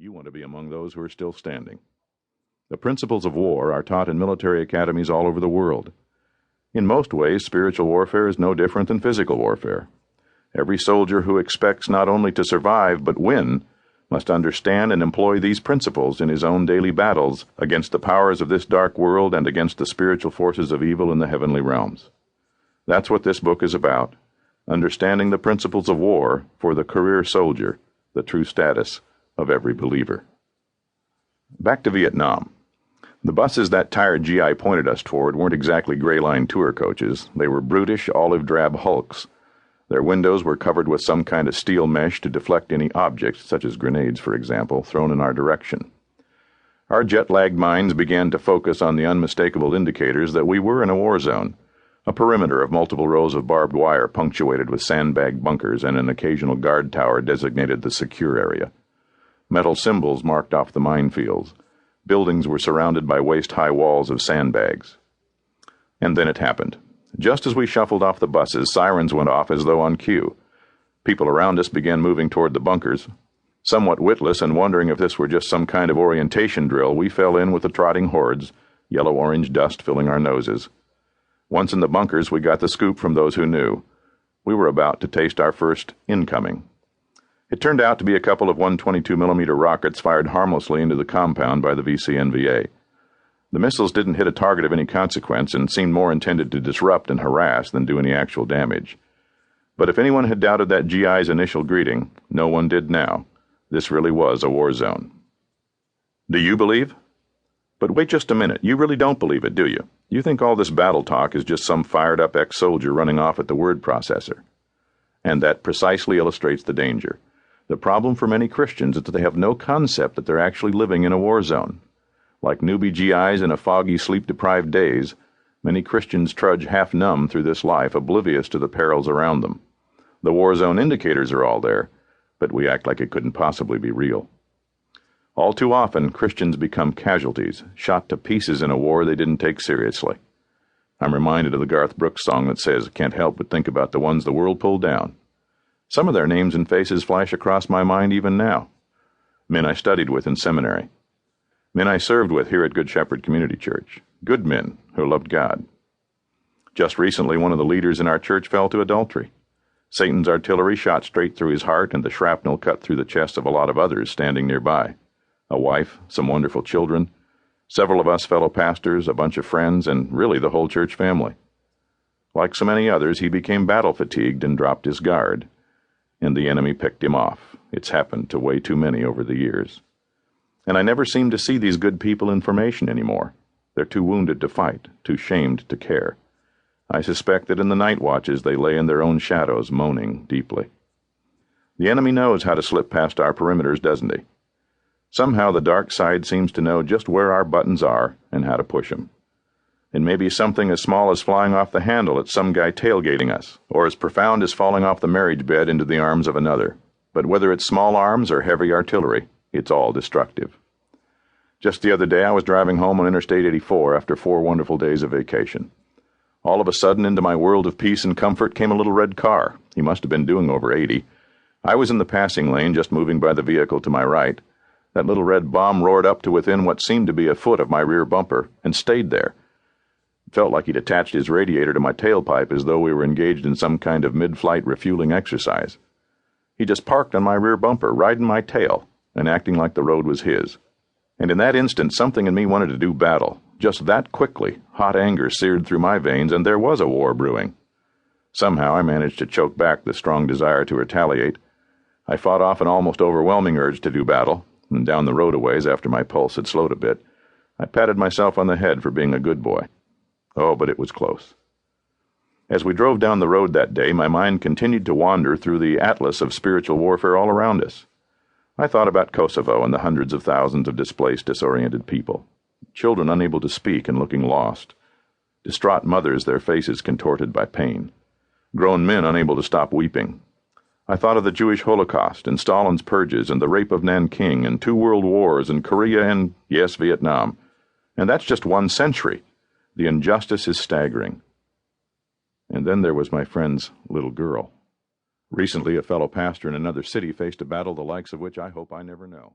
You want to be among those who are still standing. The principles of war are taught in military academies all over the world. In most ways, spiritual warfare is no different than physical warfare. Every soldier who expects not only to survive but win must understand and employ these principles in his own daily battles against the powers of this dark world and against the spiritual forces of evil in the heavenly realms. That's what this book is about, understanding the principles of war for the career soldier, the true status of every believer. Back to Vietnam. The buses that tired GI pointed us toward weren't exactly Gray Line tour coaches. They were brutish, olive-drab hulks. Their windows were covered with some kind of steel mesh to deflect any objects, such as grenades, for example, thrown in our direction. Our jet-lagged minds began to focus on the unmistakable indicators that we were in a war zone, a perimeter of multiple rows of barbed wire punctuated with sandbag bunkers and an occasional guard tower designated the secure area. Metal symbols marked off the minefields. Buildings were surrounded by waist-high walls of sandbags. And then it happened. Just as we shuffled off the buses, sirens went off as though on cue. People around us began moving toward the bunkers. Somewhat witless and wondering if this were just some kind of orientation drill, we fell in with the trotting hordes, yellow-orange dust filling our noses. Once in the bunkers, we got the scoop from those who knew. We were about to taste our first incoming. It turned out to be a couple of 122mm rockets fired harmlessly into the compound by the VCNVA. The missiles didn't hit a target of any consequence and seemed more intended to disrupt and harass than do any actual damage. But if anyone had doubted that GI's initial greeting, no one did now. This really was a war zone. Do you believe? But wait just a minute. You really don't believe it, do you? You think all this battle talk is just some fired-up ex-soldier running off at the word processor. And that precisely illustrates the danger. The problem for many Christians is that they have no concept that they're actually living in a war zone. Like newbie GIs in a foggy, sleep-deprived daze, many Christians trudge half-numb through this life, oblivious to the perils around them. The war zone indicators are all there, but we act like it couldn't possibly be real. All too often, Christians become casualties, shot to pieces in a war they didn't take seriously. I'm reminded of the Garth Brooks song that says, "Can't help but think about the ones the world pulled down." Some of their names and faces flash across my mind even now. Men I studied with in seminary. Men I served with here at Good Shepherd Community Church. Good men who loved God. Just recently, one of the leaders in our church fell to adultery. Satan's artillery shot straight through his heart, and the shrapnel cut through the chest of a lot of others standing nearby. A wife, some wonderful children, several of us fellow pastors, a bunch of friends, and really the whole church family. Like so many others, he became battle-fatigued and dropped his guard. And the enemy picked him off. It's happened to way too many over the years. And I never seem to see these good people in formation anymore. They're too wounded to fight, too shamed to care. I suspect that in the night watches they lay in their own shadows, moaning deeply. The enemy knows how to slip past our perimeters, doesn't he? Somehow the dark side seems to know just where our buttons are and how to push them. It may be something as small as flying off the handle at some guy tailgating us, or as profound as falling off the marriage bed into the arms of another. But whether it's small arms or heavy artillery, it's all destructive. Just the other day I was driving home on Interstate 84 after 4 wonderful days of vacation. All of a sudden into my world of peace and comfort came a little red car. He must have been doing over 80. I was in the passing lane, just moving by the vehicle to my right. That little red bomb roared up to within what seemed to be a foot of my rear bumper and stayed there. It felt like he'd attached his radiator to my tailpipe as though we were engaged in some kind of mid-flight refueling exercise. He just parked on my rear bumper, riding my tail, and acting like the road was his. And in that instant, something in me wanted to do battle. Just that quickly, hot anger seared through my veins, and there was a war brewing. Somehow I managed to choke back the strong desire to retaliate. I fought off an almost overwhelming urge to do battle, and down the road a ways after my pulse had slowed a bit, I patted myself on the head for being a good boy. Oh, but it was close. As we drove down the road that day, my mind continued to wander through the atlas of spiritual warfare all around us. I thought about Kosovo and the hundreds of thousands of displaced, disoriented people. Children unable to speak and looking lost. Distraught mothers, their faces contorted by pain. Grown men unable to stop weeping. I thought of the Jewish Holocaust and Stalin's purges and the rape of Nanking and 2 world wars and Korea and, yes, Vietnam. And that's just 1 century. The injustice is staggering. And then there was my friend's little girl. Recently, a fellow pastor in another city faced a battle the likes of which I hope I never know.